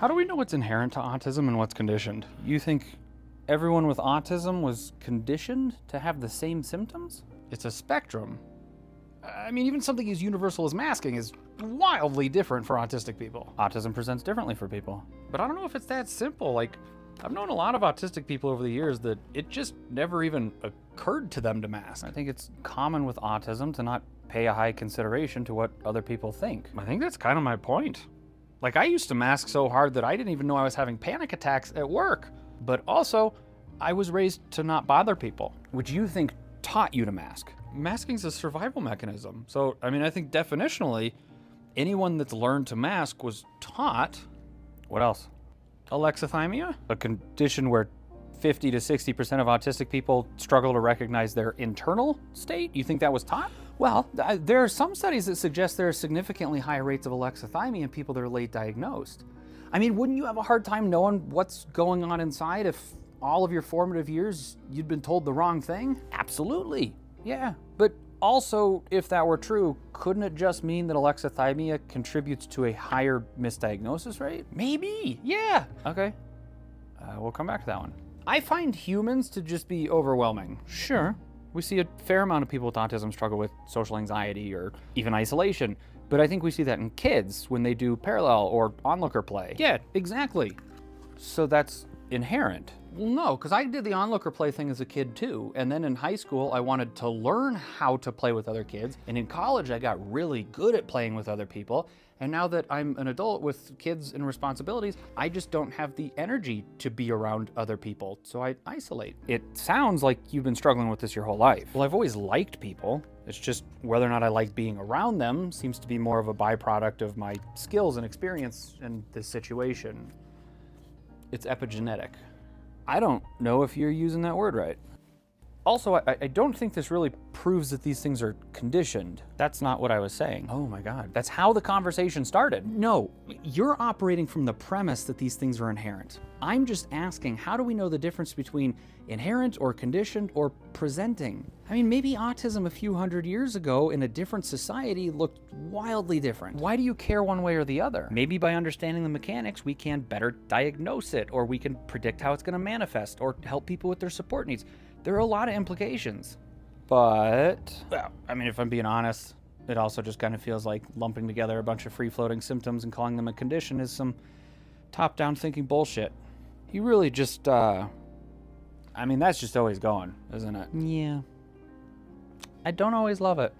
How do we know what's inherent to autism and what's conditioned? You think everyone with autism was conditioned to have the same symptoms? It's a spectrum. I mean, even something as universal as masking is wildly different for autistic people. Autism presents differently for people. But I don't know if it's that simple. Like, I've known a lot of autistic people over the years that it just never even occurred to them to mask. I think it's common with autism to not pay a high consideration to what other people think. I think that's kind of my point. Like, I used to mask so hard that I didn't even know I was having panic attacks at work. But also, I was raised to not bother people, which you think taught you to mask. Masking's a survival mechanism. So, I mean, I think definitionally, anyone that's learned to mask was taught. What else? Alexithymia? A condition where 50 to 60% of autistic people struggle to recognize their internal state? You think that was taught? Well, there are some studies that suggest there are significantly higher rates of alexithymia in people that are late diagnosed. I mean, wouldn't you have a hard time knowing what's going on inside if all of your formative years you'd been told the wrong thing? Absolutely, yeah. But also, if that were true, couldn't it just mean that alexithymia contributes to a higher misdiagnosis rate? Maybe, yeah. Okay, we'll come back to that one. I find humans to just be overwhelming. Sure, we see a fair amount of people with autism struggle with social anxiety or even isolation, but I think we see that in kids when they do parallel or onlooker play. Yeah, exactly. So that's inherent. Well, no, because I did the onlooker play thing as a kid too, and then in high school I wanted to learn how to play with other kids, and in college I got really good at playing with other people, and now that I'm an adult with kids and responsibilities, I just don't have the energy to be around other people, so I isolate. It sounds like you've been struggling with this your whole life. Well, I've always liked people. It's just whether or not I like being around them seems to be more of a byproduct of my skills and experience in this situation. It's epigenetic. I don't know if you're using that word right. Also, I don't think this really proves that these things are conditioned. That's not what I was saying. Oh my God, that's how the conversation started. No, you're operating from the premise that these things are inherent. I'm just asking, how do we know the difference between inherent or conditioned or presenting? I mean, maybe autism a few hundred years ago in a different society looked wildly different. Why do you care one way or the other? Maybe by understanding the mechanics, we can better diagnose it, or we can predict how it's gonna manifest, or help people with their support needs. There are a lot of implications. But, well, I mean, if I'm being honest, it also just kind of feels like lumping together a bunch of free-floating symptoms and calling them a condition is some top-down thinking bullshit. You really just, I mean, that's just always going, isn't it? Yeah. I don't always love it.